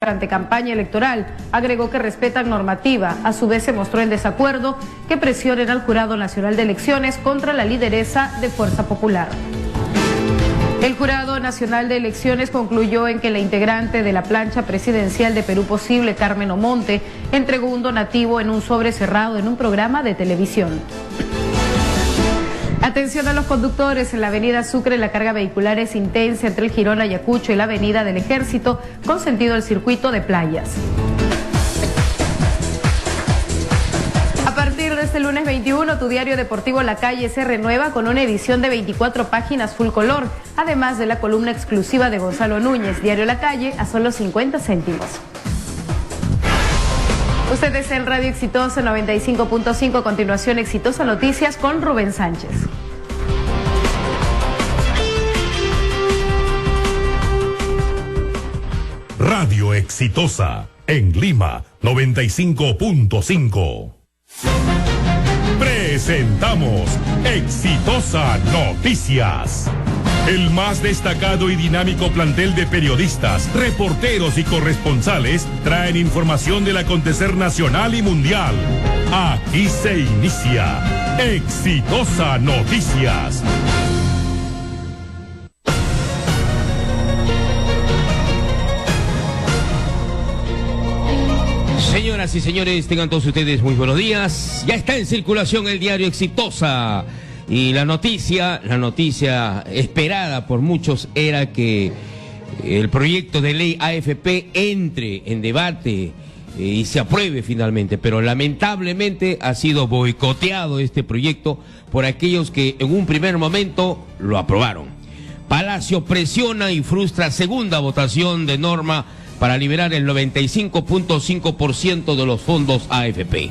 ante campaña electoral. Agregó que respetan normativa. A su vez se mostró en desacuerdo que presionen al Jurado Nacional de Elecciones contra la lideresa de Fuerza Popular. El Jurado Nacional de Elecciones concluyó en que la integrante de la plancha presidencial de Perú Posible, Carmen Omonte, entregó un donativo en un sobre cerrado en un programa de televisión. Atención a los conductores, en la avenida Sucre la carga vehicular es intensa entre el Jirón Ayacucho y la avenida del Ejército con sentido al circuito de playas. A partir de este lunes 21, tu diario deportivo La Calle se renueva con una edición de 24 páginas full color, además de la columna exclusiva de Gonzalo Núñez, Diario La Calle, a solo 50 céntimos. Ustedes en Radio Exitosa 95.5, a continuación Exitosa Noticias con Rubén Sánchez. Radio Exitosa, en Lima 95.5. Presentamos Exitosa Noticias. El más destacado y dinámico plantel de periodistas, reporteros y corresponsales traen información del acontecer nacional y mundial. Aquí se inicia Exitosa Noticias. Señoras y señores, tengan todos ustedes muy buenos días. Ya está en circulación el diario Exitosa. Y la noticia esperada por muchos era que el proyecto de ley AFP entre en debate y se apruebe finalmente, pero lamentablemente ha sido boicoteado este proyecto por aquellos que en un primer momento lo aprobaron. Palacio presiona y frustra segunda votación de norma para liberar el 95.5% de los fondos AFP.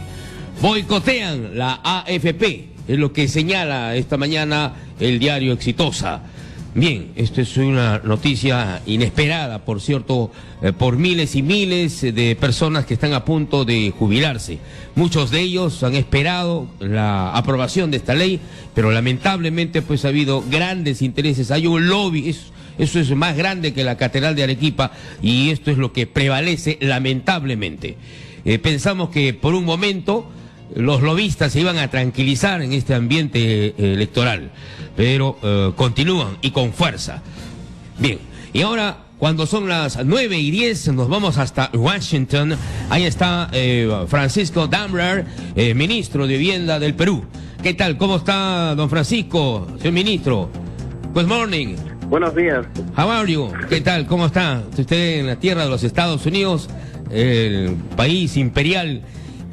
Boicotean la AFP. Es lo que señala esta mañana el diario Exitosa. Bien, esto es una noticia inesperada, por cierto, por miles y miles de personas que están a punto de jubilarse. Muchos de ellos han esperado la aprobación de esta ley, pero lamentablemente pues ha habido grandes intereses. Hay un lobby, eso es más grande que la Catedral de Arequipa, y esto es lo que prevalece lamentablemente. Pensamos que por un momento los lobistas se iban a tranquilizar en este ambiente electoral, pero continúan y con fuerza. Bien, y ahora cuando son las 9:10 nos vamos hasta Washington. Ahí está Francisco Damrer, ministro de Vivienda del Perú. ¿Qué tal? ¿Cómo está, don Francisco, señor ministro? Good morning. Buenos días. How are you? ¿Qué tal? ¿Cómo está usted en la tierra de los Estados Unidos, el país imperial?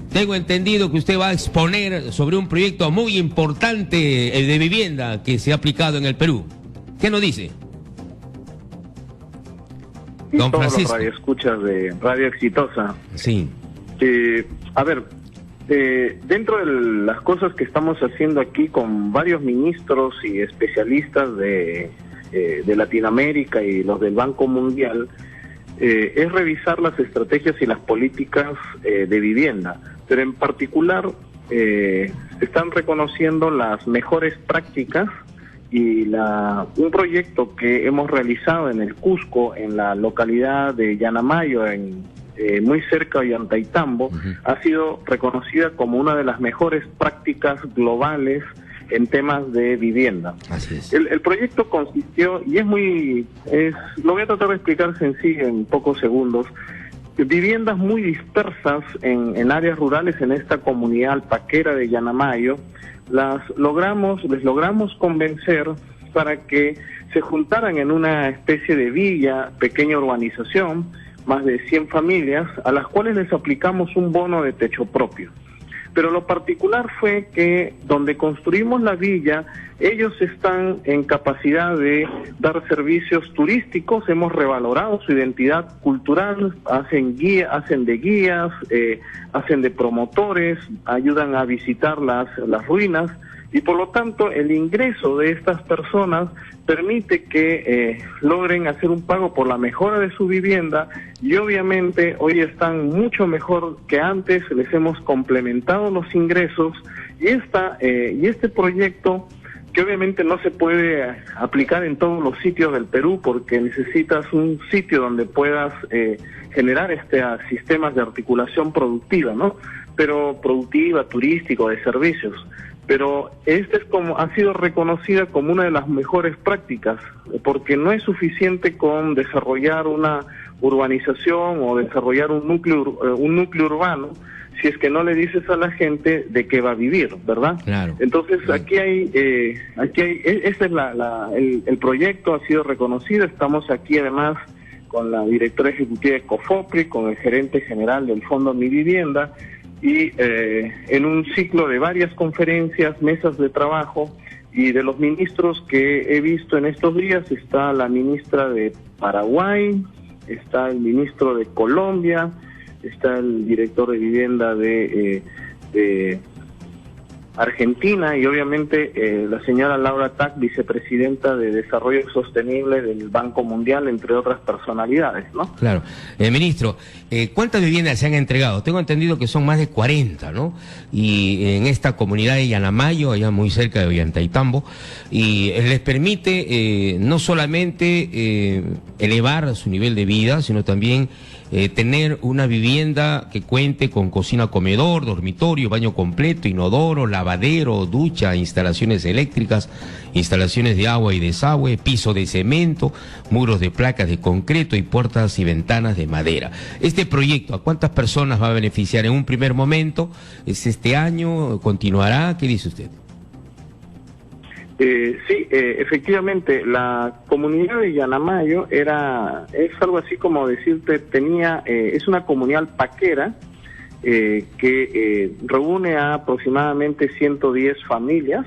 Tengo entendido que usted va a exponer sobre un proyecto muy importante de vivienda que se ha aplicado en el Perú. ¿Qué nos dice? Y Don todos Francisco. los radioescuchas de Radio Exitosa. Sí. A ver, dentro de las cosas que estamos haciendo aquí con varios ministros y especialistas de Latinoamérica y los del Banco Mundial, es revisar las estrategias y las políticas de vivienda, pero en particular se están reconociendo las mejores prácticas y un proyecto que hemos realizado en el Cusco, en la localidad de Yanamayo, muy cerca de Ollantaytambo, ha sido reconocida como una de las mejores prácticas globales en temas de vivienda. Así es. El proyecto consistió, y lo voy a tratar de explicar sencillo en pocos segundos, viviendas muy dispersas en áreas rurales en esta comunidad alpaquera de Yanamayo. Les logramos convencer para que se juntaran en una especie de villa, pequeña urbanización, más de 100 familias, a las cuales les aplicamos un bono de techo propio. Pero lo particular fue que donde construimos la villa, ellos están en capacidad de dar servicios turísticos, hemos revalorado su identidad cultural, hacen de guías, hacen de promotores, ayudan a visitar las ruinas, y por lo tanto el ingreso de estas personas permite que logren hacer un pago por la mejora de su vivienda, y obviamente hoy están mucho mejor que antes. Les hemos complementado los ingresos, y este proyecto, que obviamente no se puede aplicar en todos los sitios del Perú porque necesitas un sitio donde puedas generar sistemas de articulación productiva, ¿no? Pero productiva, turístico, de servicios. Pero ha sido reconocida como una de las mejores prácticas, porque no es suficiente con desarrollar una urbanización o desarrollar un núcleo urbano si es que no le dices a la gente de qué va a vivir, ¿verdad? Claro. Entonces ese es el proyecto ha sido reconocido. Estamos aquí además con la directora ejecutiva de COFOPRI, con el gerente general del Fondo Mi Vivienda, y en un ciclo de varias conferencias, mesas de trabajo, y de los ministros que he visto en estos días está la ministra de Paraguay, está el ministro de Colombia, está el director de vivienda de Argentina, y obviamente la señora Laura Tack, vicepresidenta de Desarrollo Sostenible del Banco Mundial, entre otras personalidades, ¿no? Claro. Ministro, ¿cuántas viviendas se han entregado? Tengo entendido que son más de 40, ¿no? Y en esta comunidad de Yanamayo, allá muy cerca de Ollantaytambo, y les permite no solamente elevar su nivel de vida, sino también tener una vivienda que cuente con cocina, comedor, dormitorio, baño completo, inodoro, lavadero, ducha, instalaciones eléctricas, instalaciones de agua y desagüe, piso de cemento, muros de placas de concreto y puertas y ventanas de madera. Este proyecto, ¿a cuántas personas va a beneficiar en un primer momento? ¿Es este año? ¿Continuará? ¿Qué dice usted? Sí, efectivamente, la comunidad de Yanamayo es algo así como decirte, es una comunidad paquera que reúne a aproximadamente 110 familias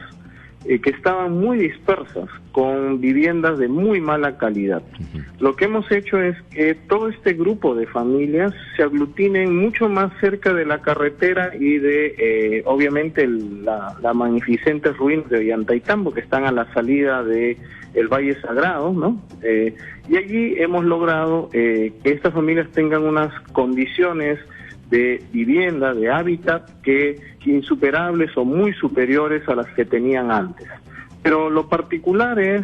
que estaban muy dispersas, con viviendas de muy mala calidad. Lo que hemos hecho es que todo este grupo de familias se aglutinen mucho más cerca de la carretera y de, obviamente, la magnificentes ruinas de Ollantaytambo, que están a la salida de el Valle Sagrado, ¿no? Y allí hemos logrado que estas familias tengan unas condiciones de vivienda, de hábitat, que insuperables o muy superiores a las que tenían antes. Pero lo particular es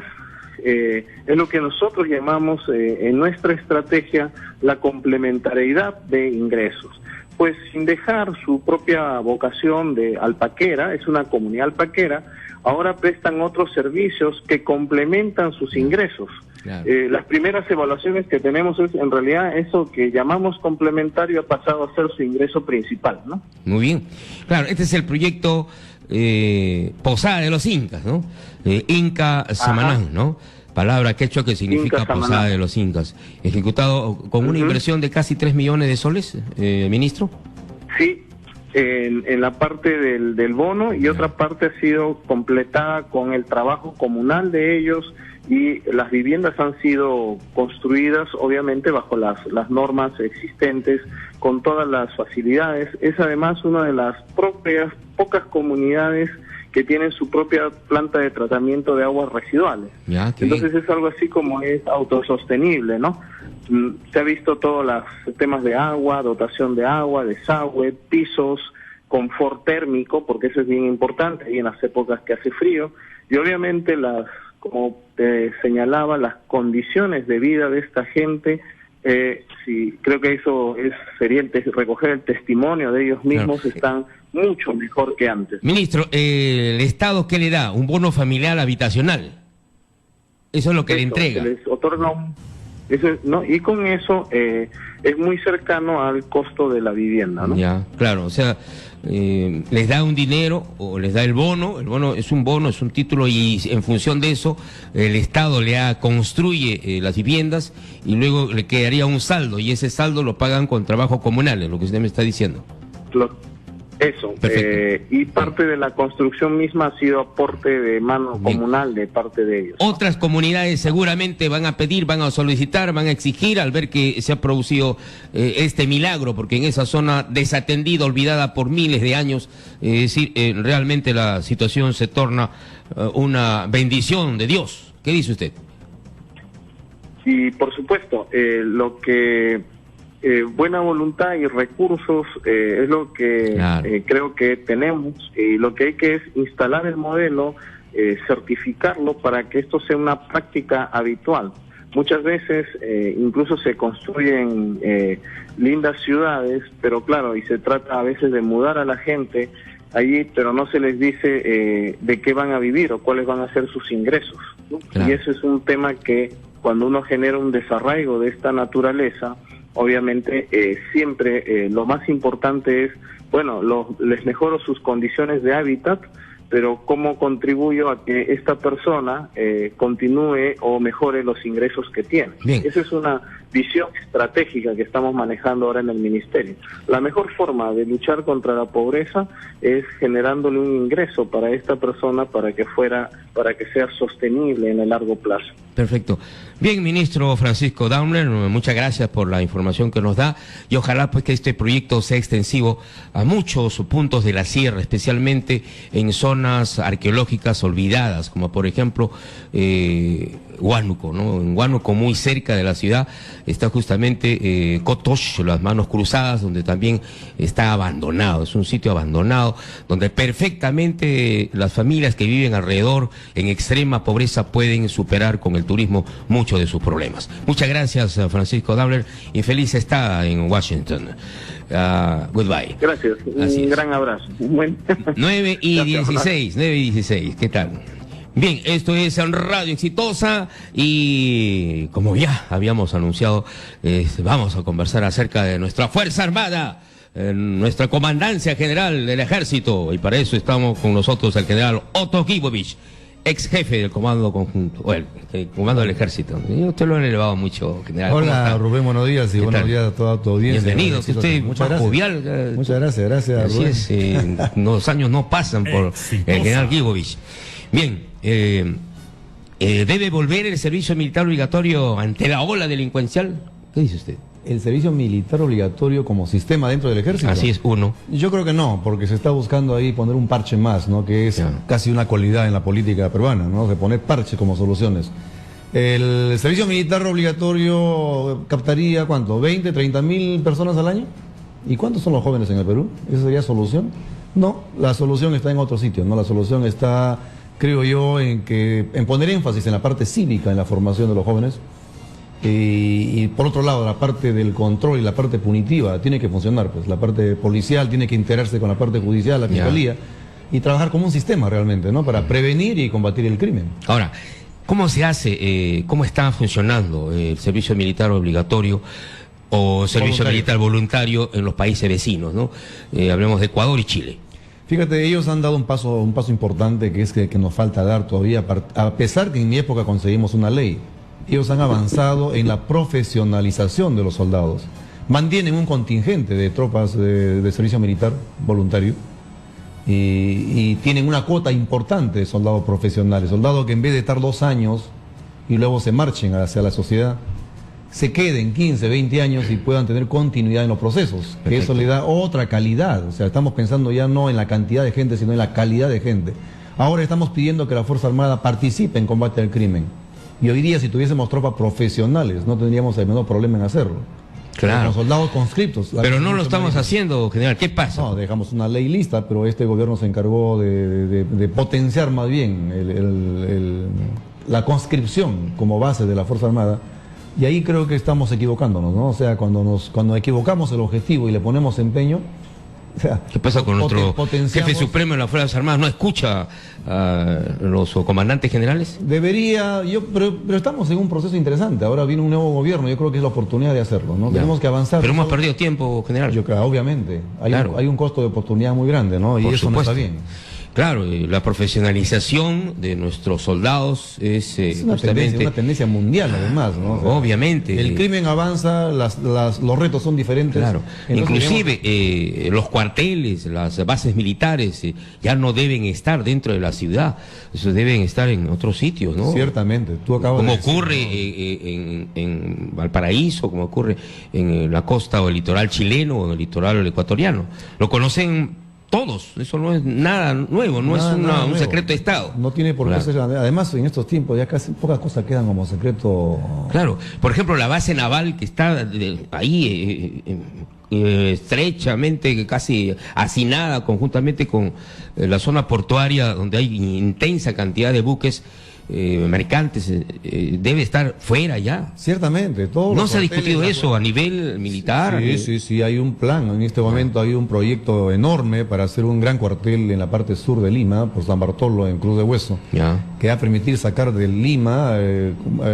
lo que nosotros llamamos en nuestra estrategia la complementariedad de ingresos. Pues sin dejar su propia vocación de alpaquera, es una comunidad alpaquera, ahora prestan otros servicios que complementan sus ingresos. Claro. Las primeras evaluaciones que tenemos es, en realidad, eso que llamamos complementario ha pasado a ser su ingreso principal, ¿no? Muy bien. Claro, este es el proyecto Posada de los Incas, ¿no? Inca Samanán, ¿no? Palabra quechua que significa Posada de los Incas. Ejecutado con una inversión de casi 3 millones de soles, ministro. Sí. En la parte del bono, y otra parte ha sido completada con el trabajo comunal de ellos, y las viviendas han sido construidas obviamente bajo las normas existentes, con todas las facilidades. Es además una de las pocas comunidades que tienen su propia planta de tratamiento de aguas residuales. Entonces es algo así como es autosostenible, ¿no? Se ha visto todos los temas de agua, dotación de agua, desagüe, pisos, confort térmico, porque eso es bien importante y en las épocas que hace frío, y obviamente como te señalaba, las condiciones de vida de esta gente. Sí, creo que eso sería recoger el testimonio de ellos mismos. Claro. Están mucho mejor que antes. Ministro, ¿el Estado qué le da? ¿Un bono familiar habitacional? Eso es lo que le entrega. Les otorga ¿no? Y con eso es muy cercano al costo de la vivienda, ¿no? Ya, claro, o sea, les da un dinero o les da el bono es un título, y en función de eso el Estado construye las viviendas, y luego le quedaría un saldo, y ese saldo lo pagan con trabajo comunal, es lo que usted me está diciendo. Eso, y parte de la construcción misma ha sido aporte de mano comunal de parte de ellos. Otras comunidades seguramente van a pedir, van a solicitar, van a exigir al ver que se ha producido este milagro, porque en esa zona desatendida, olvidada por miles de años, es decir, realmente la situación se torna una bendición de Dios. ¿Qué dice usted? Y por supuesto, lo que... buena voluntad y recursos es lo que claro. Creo que tenemos, y lo que hay que es instalar el modelo, certificarlo para que esto sea una práctica habitual. Muchas veces incluso se construyen lindas ciudades, pero claro, y se trata a veces de mudar a la gente allí, pero no se les dice de qué van a vivir o cuáles van a ser sus ingresos, ¿no? Claro. Y ese es un tema que cuando uno genera un desarraigo de esta naturaleza, obviamente siempre lo más importante es, bueno, les mejoro sus condiciones de hábitat, pero cómo contribuyo a que esta persona continúe o mejore los ingresos que tiene. Bien. Esa es una visión estratégica que estamos manejando ahora en el Ministerio. La mejor forma de luchar contra la pobreza es generándole un ingreso para esta persona para que sea sostenible en el largo plazo. Perfecto. Bien, ministro Francisco Daumler, muchas gracias por la información que nos da y ojalá pues que este proyecto sea extensivo a muchos puntos de la sierra, especialmente en zonas arqueológicas olvidadas, como por ejemplo Huánuco, ¿no? En Huánuco, muy cerca de la ciudad, está justamente Cotox, las Manos Cruzadas, donde también está abandonado, es un sitio abandonado, donde perfectamente las familias que viven alrededor en extrema pobreza pueden superar con el turismo muchos de sus problemas. Muchas gracias, Francisco Daumler, y feliz estada en Washington. Goodbye. Gracias, un gran abrazo. 9:16, ¿qué tal? Bien, esto es Radio Exitosa y como ya habíamos anunciado, vamos a conversar acerca de nuestra Fuerza Armada, nuestra Comandancia General del Ejército, y para eso estamos con nosotros el general Otto Gibovich, ex jefe del Comando Conjunto, o el Comando del Ejército. Usted lo ha elevado mucho, general. Hola, Rubén, buenos días y buenos días a toda tu audiencia. Bienvenido, que usted muchas gracias. Jovial. Muchas gracias, Así Rubén. Es, los años no pasan por el general Gibovich. Bien, ¿debe volver el servicio militar obligatorio ante la ola delincuencial? ¿Qué dice usted? ¿El servicio militar obligatorio como sistema dentro del ejército? Así es, uno. Yo creo que no, porque se está buscando ahí poner un parche más, ¿no? Que es casi una cualidad en la política peruana, ¿no? De poner parches como soluciones. El servicio militar obligatorio captaría, ¿cuánto? ¿20, 30 mil personas al año? ¿Y cuántos son los jóvenes en el Perú? ¿Esa sería solución? No, la solución está en otro sitio, ¿no? La solución está, creo yo, en poner énfasis en la parte cívica, en la formación de los jóvenes. Y por otro lado, la parte del control y la parte punitiva tiene que funcionar, pues la parte policial tiene que integrarse con la parte judicial, la fiscalía, y trabajar como un sistema realmente, ¿no? Para prevenir y combatir el crimen. Ahora, ¿cómo se hace, cómo está funcionando el servicio militar obligatorio o servicio militar voluntario en los países vecinos, ¿no? Hablemos de Ecuador y Chile. Fíjate, ellos han dado un paso importante que es que nos falta dar todavía, a pesar que en mi época conseguimos una ley. Ellos han avanzado en la profesionalización de los soldados. Mantienen un contingente de tropas de servicio militar voluntario y tienen una cuota importante de soldados profesionales, soldados que en vez de estar 2 años y luego se marchen hacia la sociedad, se queden 15, 20 años y puedan tener continuidad en los procesos. Perfecto. Que eso le da otra calidad. O sea, estamos pensando ya no en la cantidad de gente, sino en la calidad de gente. Ahora estamos pidiendo que la Fuerza Armada participe en combate al crimen. Y hoy día, si tuviésemos tropas profesionales, no tendríamos el menor problema en hacerlo. Claro. Con soldados conscriptos. Pero no lo estamos haciendo, general. ¿Qué pasa? No, dejamos una ley lista, pero este gobierno se encargó de potenciar más bien la conscripción como base de la Fuerza Armada. Y ahí creo que estamos equivocándonos, ¿no? O sea, cuando equivocamos el objetivo y le ponemos empeño... O sea, ¿qué pasa con nuestro jefe supremo de las Fuerzas Armadas? ¿No escucha a los comandantes generales? Debería, pero estamos en un proceso interesante. Ahora viene un nuevo gobierno, yo creo que es la oportunidad de hacerlo, ¿no? Tenemos que avanzar. Pero hemos perdido tiempo, general. Yo creo, obviamente. Hay un costo de oportunidad muy grande, ¿no? Y por eso supuesto. No está bien. Claro, la profesionalización de nuestros soldados es una tendencia mundial, además, ¿no? O sea, obviamente. El crimen avanza, los retos son diferentes. Claro. Inclusive los cuarteles, las bases militares ya no deben estar dentro de la ciudad, eso deben estar en otros sitios, ¿no? Ciertamente. Tú acabas como de decir, ocurre en Valparaíso, como ocurre en la costa o el litoral chileno o en el litoral ecuatoriano. Lo conocen todos, eso no es nada nuevo, no es un secreto de Estado. No tiene por qué ser. Además, en estos tiempos ya casi pocas cosas quedan como secreto. Claro, por ejemplo, la base naval que está ahí estrechamente, casi hacinada conjuntamente con la zona portuaria, donde hay intensa cantidad de buques, mercantes, debe estar fuera ya. Ciertamente, todos ¿No los se ha cuarteles discutido de eso a nivel militar? Sí, hay un plan. En este momento hay un proyecto enorme para hacer un gran cuartel en la parte sur de Lima, por San Bartolo, en Cruz de Hueso, Ya. que va a permitir sacar de Lima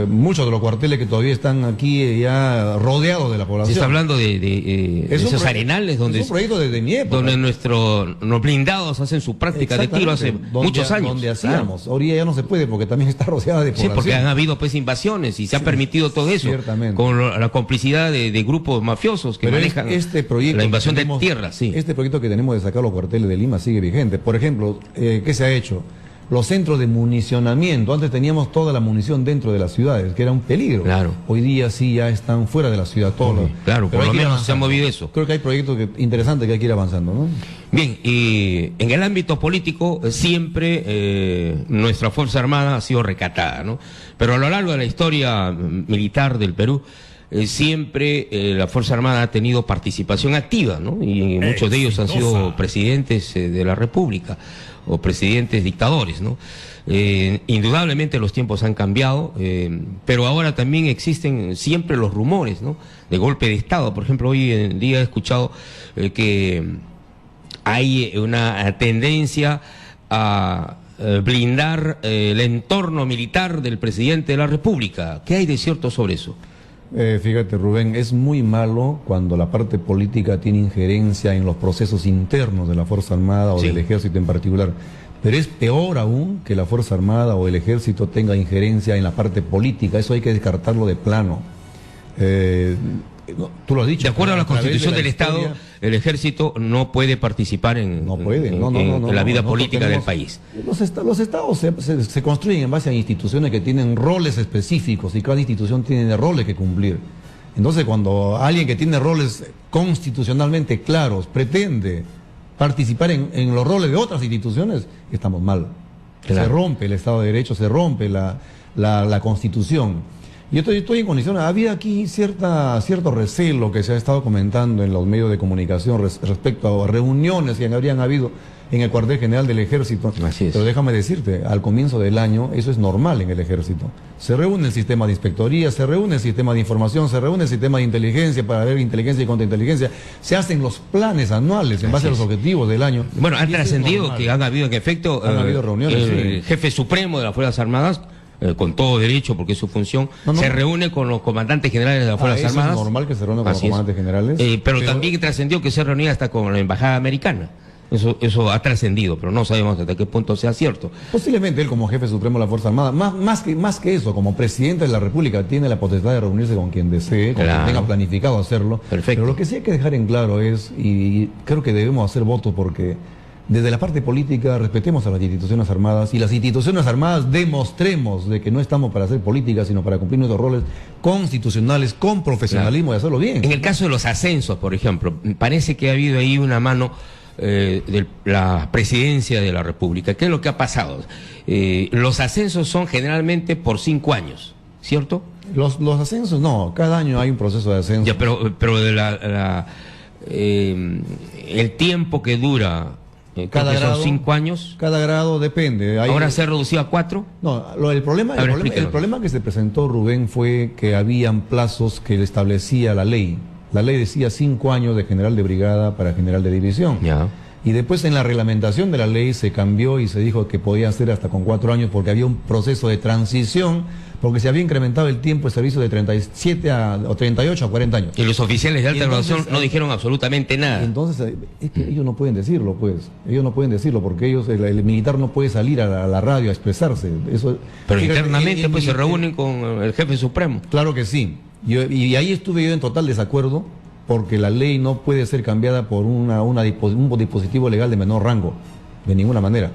muchos de los cuarteles que todavía están aquí ya rodeados de la población. Se está hablando de esos arenales donde, es un proyecto desde mi época. donde los blindados hacen su práctica de tiro hace muchos años. Donde hacíamos. Ahora ya no se puede porque también está rodeada de población. Sí, porque han habido pues invasiones y se ha permitido todo eso. Ciertamente. Con la complicidad de grupos mafiosos que Pero manejan este proyecto la invasión que tenemos, de tierras. Sí. Este proyecto que tenemos de sacar los cuarteles de Lima sigue vigente. Por ejemplo, ¿qué se ha hecho? Los centros de municionamiento. Antes teníamos toda la munición dentro de las ciudades, que era un peligro. Claro. Hoy día sí ya están fuera de la ciudad todos. Claro, por lo menos se ha movido eso. Creo que hay proyectos interesantes que hay que ir avanzando, ¿no? Bien, y en el ámbito político siempre nuestra Fuerza Armada ha sido recatada, ¿no? Pero a lo largo de la historia militar del Perú, siempre la Fuerza Armada ha tenido participación activa, ¿no? Y muchos de ellos han sido presidentes de la República o presidentes dictadores, ¿no? Indudablemente los tiempos han cambiado, pero ahora también existen siempre los rumores, ¿no? De golpe de Estado. Por ejemplo, hoy en día he escuchado que hay una tendencia a blindar el entorno militar del presidente de la República. ¿Qué hay de cierto sobre eso? Fíjate, Rubén, es muy malo cuando la parte política tiene injerencia en los procesos internos de la Fuerza Armada o Sí. del Ejército en particular. Pero es peor aún que la Fuerza Armada o el Ejército tenga injerencia en la parte política. Eso hay que descartarlo de plano. Tú lo has dicho. De acuerdo a la través Constitución de del la Estado, historia, el Ejército no puede participar en la vida política del país. Los estados se construyen en base a instituciones que tienen roles específicos y cada institución tiene roles que cumplir. Entonces, cuando alguien que tiene roles constitucionalmente claros pretende participar en los roles de otras instituciones, estamos mal. Claro. Se rompe el Estado de Derecho, se rompe la Constitución. Yo estoy en condiciones. Había aquí cierto recelo que se ha estado comentando en los medios de comunicación respecto a reuniones que habrían habido en el cuartel general del Ejército. Así es. Pero déjame decirte, al comienzo del año eso es normal en el Ejército. Se reúne el sistema de inspectoría, se reúne el sistema de información, se reúne el sistema de inteligencia para ver inteligencia y contrainteligencia. Se hacen los planes anuales en base a los objetivos del año. Bueno, han Y eso es trascendido normal. que han habido en efecto Han habido reuniones, el sí. jefe supremo de las Fuerzas Armadas, con todo derecho porque es su función, No. se reúne con los comandantes generales de las Fuerzas Eso Armadas. es normal que se reúna con los Así es. comandantes generales. Pero también trascendió que se reunía hasta con la embajada americana. Eso ha trascendido, pero no sabemos hasta qué punto sea cierto. Posiblemente él como jefe supremo de la Fuerza Armada, más que eso, como presidente de la República, tiene la potestad de reunirse con quien desee, con Claro. quien tenga planificado hacerlo. Perfecto. Pero lo que sí hay que dejar en claro es, y creo que debemos hacer votos porque desde la parte política respetemos a las instituciones armadas y las instituciones armadas demostremos de que no estamos para hacer política, sino para cumplir nuestros roles constitucionales con profesionalismo y hacerlo bien. En el caso de los ascensos, por ejemplo, parece que ha habido ahí una mano de la presidencia de la República. ¿Qué es lo que ha pasado? Los ascensos son generalmente por 5 años, ¿cierto? Los ascensos, no, cada año hay un proceso de ascenso. Ya, pero de el tiempo que dura, Cada creo que grado, son 5 años. Cada grado depende. Ahora se ha reducido a 4. No, el problema que se presentó, Rubén, fue que habían plazos que le establecía la ley. La ley decía 5 años de general de brigada para general de división. Ya. Y después en la reglamentación de la ley se cambió y se dijo que podía ser hasta con 4 años porque había un proceso de transición, porque se había incrementado el tiempo de servicio de 37 o 38 a 40 años. Y los oficiales de alta entonces, graduación no dijeron absolutamente nada. Entonces, es que ellos no pueden decirlo, pues. Ellos no pueden decirlo porque el militar no puede salir a la radio a expresarse. Eso, Pero fíjate, internamente pues se militar- reúnen con el jefe supremo. Claro que sí. Y ahí estuve yo en total desacuerdo porque la ley no puede ser cambiada por un dispositivo legal de menor rango, de ninguna manera.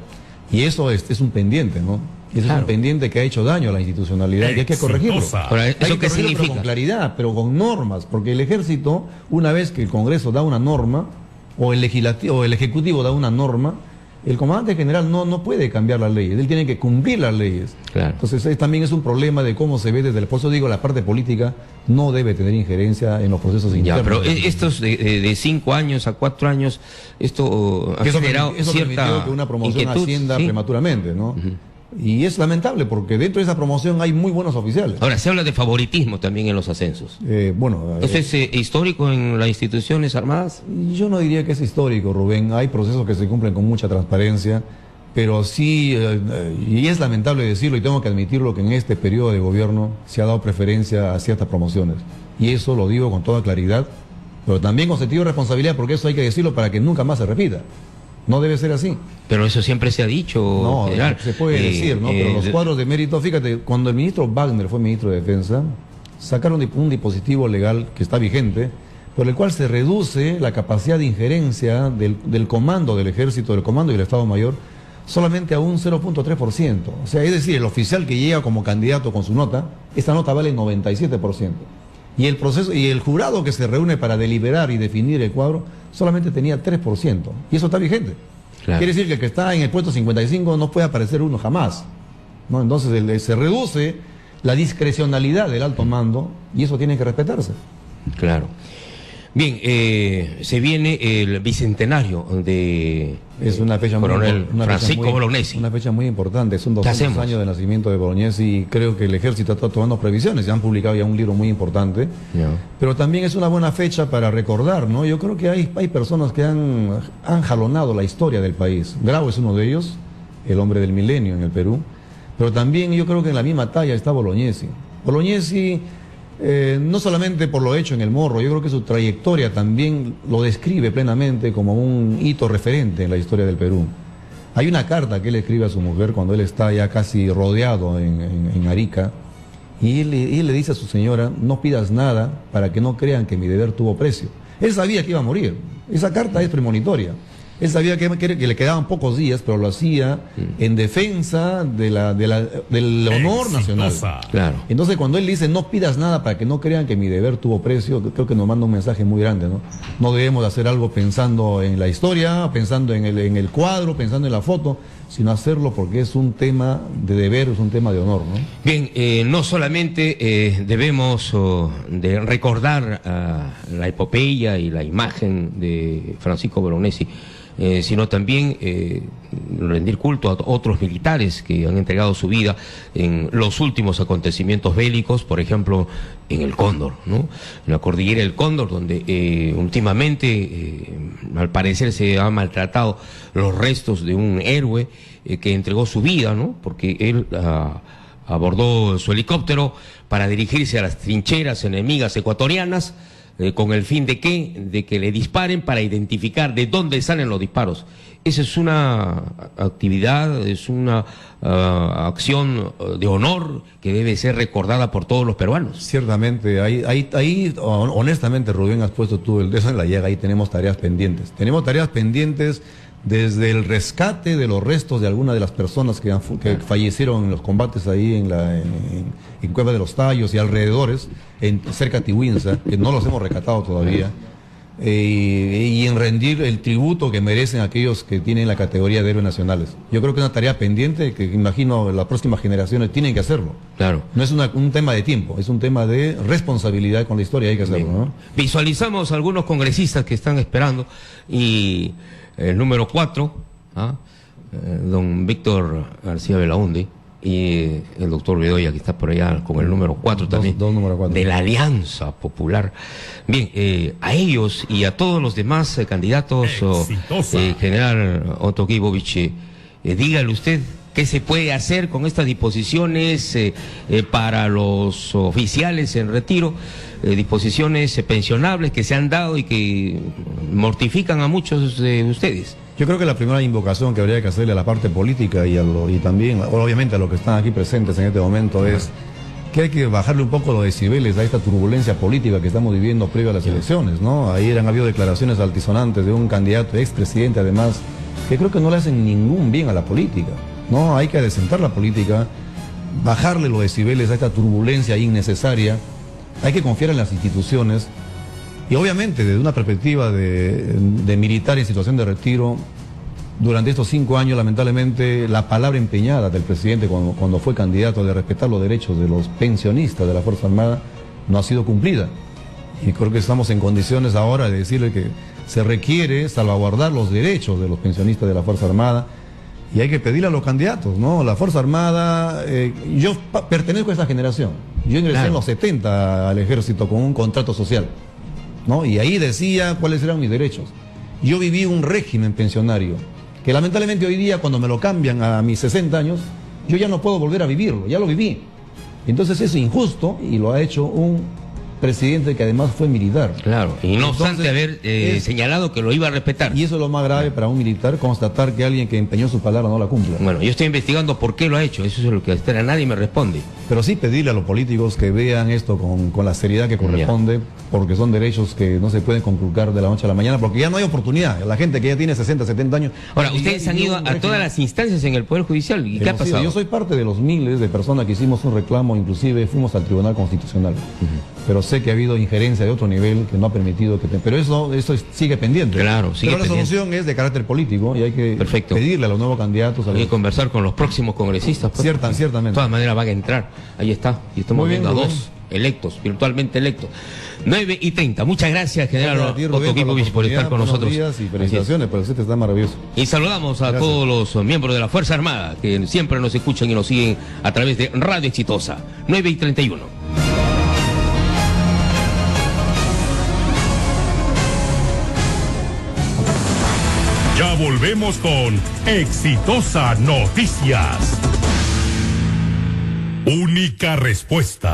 Y eso es un pendiente, ¿no? Eso Claro. es un pendiente que ha hecho daño a la institucionalidad y hay que corregirlo. Exitosa. Ahora, Hay ¿eso que qué corregirlo, pero significa? con claridad, pero con normas, porque el ejército, una vez que el Congreso da una norma, o el legislativo, o el Ejecutivo da una norma, el comandante general no puede cambiar las leyes, él tiene que cumplir las leyes. Claro. Entonces también es un problema de cómo se ve desde el... Por eso digo, la parte política no debe tener injerencia en los procesos Ya, internos. pero estos de 5 años a 4 años, esto ha Que eso generado eso cierta permitió que una promoción inquietud, ascienda ¿sí? prematuramente, ¿no? Y es lamentable porque dentro de esa promoción hay muy buenos oficiales. Ahora, se habla de favoritismo también en los ascensos. ¿Eso es histórico en las instituciones armadas? Yo no diría que es histórico, Rubén. Hay procesos que se cumplen con mucha transparencia, pero sí, y es lamentable decirlo y tengo que admitirlo, que en este periodo de gobierno se ha dado preferencia a ciertas promociones. Y eso lo digo con toda claridad, pero también con sentido de responsabilidad, porque eso hay que decirlo para que nunca más se repita. No debe ser así. Pero eso siempre se ha dicho, no, general. Se puede decir, ¿no? Pero los cuadros de mérito, fíjate, cuando el ministro Wagner fue ministro de Defensa, sacaron un dispositivo legal que está vigente, por el cual se reduce la capacidad de injerencia del comando del ejército, del comando y del Estado Mayor, solamente a un 0.3%. O sea, es decir, el oficial que llega como candidato con su nota, esta nota vale 97%. Y el proceso, y el jurado que se reúne para deliberar y definir el cuadro solamente tenía 3%. Y eso está vigente. Claro. Quiere decir que el que está en el puesto 55 no puede aparecer uno jamás, ¿no? Entonces se reduce la discrecionalidad del alto mando y eso tiene que respetarse. Claro. Bien, se viene el bicentenario de es una fecha coronel Francisco Bolognesi. Una fecha muy importante, son 200 años de nacimiento de Bolognesi y creo que el ejército está tomando previsiones, ya han publicado ya un libro muy importante, pero también es una buena fecha para recordar, ¿no? Yo creo que hay personas que han jalonado la historia del país. Grau es uno de ellos, el hombre del milenio en el Perú, pero también yo creo que en la misma talla está Bolognesi. Bolognesi, no solamente por lo hecho en el Morro, yo creo que su trayectoria también lo describe plenamente como un hito referente en la historia del Perú. Hay una carta que él escribe a su mujer cuando él está ya casi rodeado en Arica, y él le dice a su señora: no pidas nada para que no crean que mi deber tuvo precio. Él sabía que iba a morir, esa carta es premonitoria. Él sabía que le quedaban pocos días, pero lo hacía en defensa del honor nacional. Claro. Entonces, cuando él dice no pidas nada para que no crean que mi deber tuvo precio, creo que nos manda un mensaje muy grande, ¿no? No debemos de hacer algo pensando en la historia, pensando en el cuadro, pensando en la foto, sino hacerlo porque es un tema de deber, es un tema de honor, ¿no? Bien, no solamente debemos de recordar la epopeya y la imagen de Francisco Bolognesi, sino también rendir culto a otros militares que han entregado su vida en los últimos acontecimientos bélicos, por ejemplo, en el Cóndor, ¿no? En la cordillera del Cóndor, donde últimamente, al parecer, se han maltratado los restos de un héroe que entregó su vida, ¿no? Porque él abordó su helicóptero para dirigirse a las trincheras enemigas ecuatorianas, con el fin de que le disparen para identificar de dónde salen los disparos. Esa es una actividad, es una acción de honor que debe ser recordada por todos los peruanos. Ciertamente, ahí honestamente, Rubén, has puesto tú el dedo en la llaga. Ahí tenemos tareas pendientes. Tenemos tareas pendientes desde el rescate de los restos de algunas de las personas que fallecieron en los combates ahí en Cueva de los Tallos y alrededores, cerca de Tihuinza, que no los hemos rescatado todavía, y en rendir el tributo que merecen aquellos que tienen la categoría de héroes nacionales. Yo creo que es una tarea pendiente que imagino las próximas generaciones tienen que hacerlo. Claro. No es un tema de tiempo, es un tema de responsabilidad con la historia, hay que hacerlo, ¿no? Visualizamos algunos congresistas que están esperando y el número 4, don Víctor García Belaúnde, y el doctor Bedoya, que está por allá con el número 4 también, número 4. De la Alianza Popular. Bien, a ellos y a todos los demás candidatos, general Otto Guibovich, dígale usted qué se puede hacer con estas disposiciones para los oficiales en retiro, disposiciones pensionables que se han dado y que mortifican a muchos de ustedes. Yo creo que la primera invocación que habría que hacerle a la parte política y también, obviamente, a los que están aquí presentes en este momento es que hay que bajarle un poco los decibeles a esta turbulencia política que estamos viviendo previo a las elecciones, ¿no? Ayer han habido declaraciones altisonantes de un candidato, expresidente además, que creo que no le hacen ningún bien a la política, ¿no? Hay que adecentar la política, bajarle los decibeles a esta turbulencia innecesaria, hay que confiar en las instituciones. Y obviamente, desde una perspectiva de militar en situación de retiro, durante estos 5 años, lamentablemente, la palabra empeñada del presidente cuando fue candidato de respetar los derechos de los pensionistas de la Fuerza Armada no ha sido cumplida. Y creo que estamos en condiciones ahora de decirle que se requiere salvaguardar los derechos de los pensionistas de la Fuerza Armada, Y hay que pedirle a los candidatos, ¿no? La Fuerza Armada, yo pertenezco a esa generación. Yo ingresé en los 70 al ejército con un contrato social, ¿no? Y ahí decía cuáles eran mis derechos. Yo viví un régimen pensionario, que lamentablemente hoy día cuando me lo cambian a mis 60 años, yo ya no puedo volver a vivirlo, ya lo viví. Entonces es injusto y lo ha hecho un presidente que además fue militar. Claro, y no obstante haber señalado que lo iba a respetar. Y eso es lo más grave para un militar, constatar que alguien que empeñó su palabra no la cumple. Bueno, yo estoy investigando por qué lo ha hecho, eso es lo que espera, nadie me responde. Pero sí pedirle a los políticos que vean esto con la seriedad que corresponde, porque son derechos que no se pueden conculcar de la noche a la mañana, porque ya no hay oportunidad. La gente que ya tiene 60, 70 años... Ahora, ustedes han ido a todas las instancias en el Poder Judicial, ¿y qué ha pasado? Yo soy parte de los miles de personas que hicimos un reclamo, inclusive fuimos al Tribunal Constitucional. Pero sé que ha habido injerencia de otro nivel que no ha permitido que... Pero eso sigue pendiente. Claro, sigue Pero la pendiente. solución es de carácter político y hay que pedirle a los nuevos candidatos... Hay que conversar con los próximos congresistas. Pues. Ciertamente. De todas maneras van a entrar. Ahí está. Y estamos viendo a dos electos, virtualmente electos. 9:30. Muchas gracias, general Otto Kipovich, por estar con nosotros. Buenos días y felicitaciones, por usted está maravilloso. Y saludamos a todos los miembros de la Fuerza Armada que siempre nos escuchan y nos siguen a través de Radio Exitosa. 9:31. Ya volvemos con Exitosa Noticias. Única respuesta.